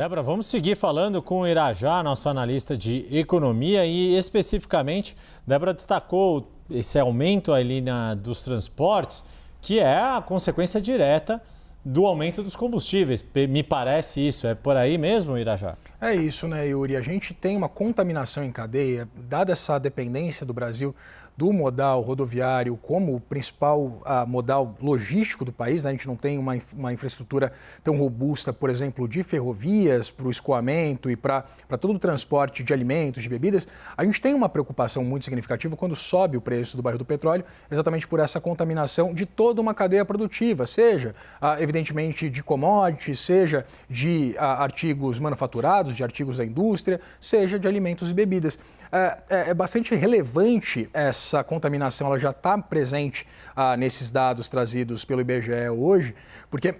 Débora, vamos seguir falando com o Irajá, nosso analista de economia, e especificamente, Débora destacou esse aumento ali dos transportes, que é a consequência direta do aumento dos combustíveis. Me parece isso, é por aí mesmo, Irajá? É isso, né, Yuri? A gente tem uma contaminação em cadeia, dada essa dependência do Brasil do modal rodoviário como o principal modal logístico do país, né? A gente não tem uma infraestrutura tão robusta, por exemplo, de ferrovias para o escoamento e para todo o transporte de alimentos, de bebidas. A gente tem uma preocupação muito significativa quando sobe o preço do barril do petróleo, exatamente por essa contaminação de toda uma cadeia produtiva, seja, evidentemente, de commodities, seja de artigos manufaturados, de artigos da indústria, seja de alimentos e bebidas. É bastante relevante essa contaminação, ela já está presente nesses dados trazidos pelo IBGE hoje, porque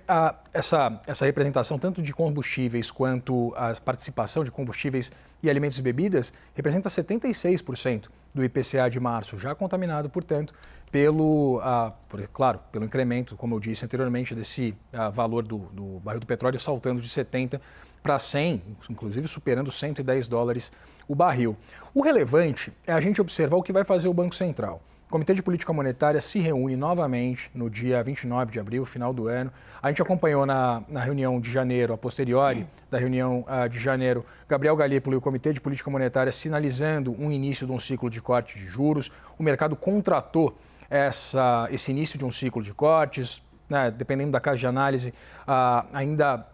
essa representação tanto de combustíveis quanto a participação de combustíveis e alimentos e bebidas representa 76% do IPCA de março, já contaminado, portanto, pelo incremento, como eu disse anteriormente, desse valor do barril do petróleo saltando de 70 para 100, inclusive superando $110 o barril. O relevante é a gente observar o que vai fazer o Banco Central. O Comitê de Política Monetária se reúne novamente no dia 29 de abril, final do ano. A gente acompanhou na reunião de janeiro, a posteriori da reunião de janeiro, Gabriel Galípolo e o Comitê de Política Monetária sinalizando um início de um ciclo de corte de juros. O mercado contratou esse início de um ciclo de cortes, né? Dependendo da casa de análise, ainda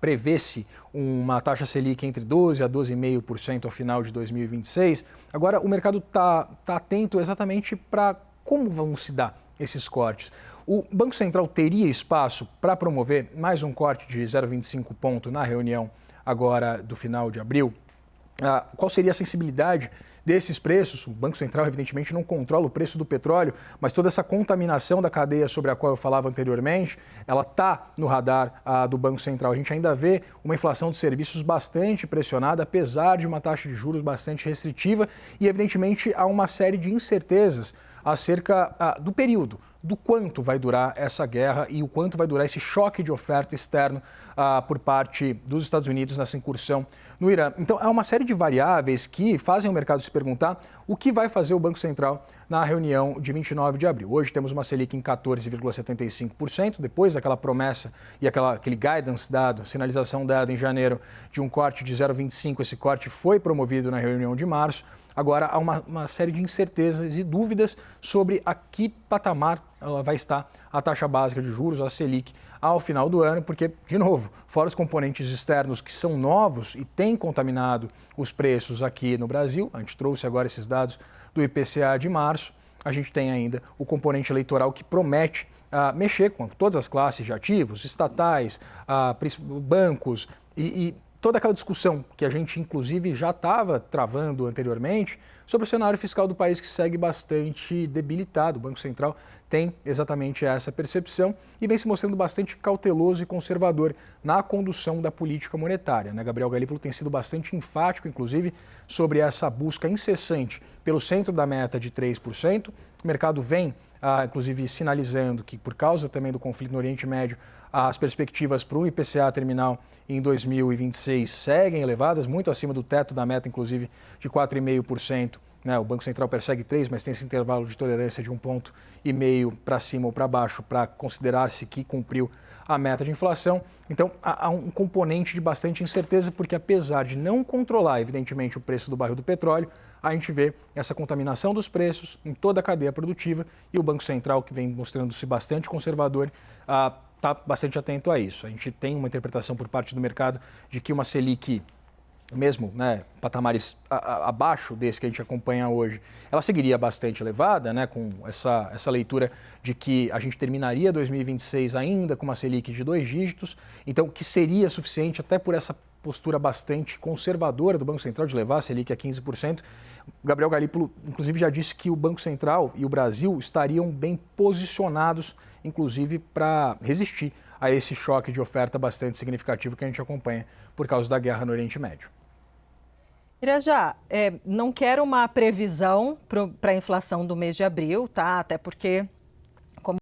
prevê-se uma taxa Selic entre 12% a 12,5% ao final de 2026. Agora, o mercado está atento exatamente para como vão se dar esses cortes. O Banco Central teria espaço para promover mais um corte de 0,25 ponto na reunião agora do final de abril? Qual seria a sensibilidade desses preços? O Banco Central, evidentemente, não controla o preço do petróleo, mas toda essa contaminação da cadeia sobre a qual eu falava anteriormente, ela está no radar do Banco Central. A gente ainda vê uma inflação de serviços bastante pressionada, apesar de uma taxa de juros bastante restritiva, e, evidentemente, há uma série de incertezas acerca do período, do quanto vai durar essa guerra e o quanto vai durar esse choque de oferta externo por parte dos Estados Unidos nessa incursão no Irã. Então, há uma série de variáveis que fazem o mercado se perguntar o que vai fazer o Banco Central na reunião de 29 de abril. Hoje temos uma Selic em 14,75%, depois daquela promessa e aquele guidance dado, sinalização dada em janeiro de um corte de 0,25%. Esse corte foi promovido na reunião de março. Agora, há uma série de incertezas e dúvidas sobre a que patamar vai estar a taxa básica de juros, a Selic, ao final do ano, porque, de novo, fora os componentes externos que são novos e têm contaminado os preços aqui no Brasil, a gente trouxe agora esses dados do IPCA de março, a gente tem ainda o componente eleitoral que promete mexer com todas as classes de ativos, estatais, bancos e toda aquela discussão que a gente, inclusive, já estava travando anteriormente sobre o cenário fiscal do país, que segue bastante debilitado. O Banco Central tem exatamente essa percepção e vem se mostrando bastante cauteloso e conservador na condução da política monetária, né? Gabriel Galípolo tem sido bastante enfático, inclusive, sobre essa busca incessante pelo centro da meta de 3%. O mercado vem, inclusive, sinalizando que, por causa também do conflito no Oriente Médio, as perspectivas para o IPCA terminal em 2026 seguem elevadas, muito acima do teto da meta, inclusive, de 4,5%. Né? O Banco Central persegue 3%, mas tem esse intervalo de tolerância de 1,5 ponto para cima ou para baixo, para considerar-se que cumpriu a meta de inflação. Então, há um componente de bastante incerteza, porque apesar de não controlar, evidentemente, o preço do barril do petróleo, a gente vê essa contaminação dos preços em toda a cadeia produtiva e o Banco Central, que vem mostrando-se bastante conservador, está bastante atento a isso. A gente tem uma interpretação por parte do mercado de que uma Selic, mesmo, né, patamares abaixo desse que a gente acompanha hoje, ela seguiria bastante elevada, né, com essa leitura de que a gente terminaria 2026 ainda com uma Selic de 2 dígitos, então que seria suficiente até por essa postura bastante conservadora do Banco Central de levar a Selic a 15%. Gabriel Galípolo, inclusive, já disse que o Banco Central e o Brasil estariam bem posicionados, inclusive, para resistir a esse choque de oferta bastante significativo que a gente acompanha por causa da guerra no Oriente Médio. Irajá, não quero uma previsão para a inflação do mês de abril, tá? Até porque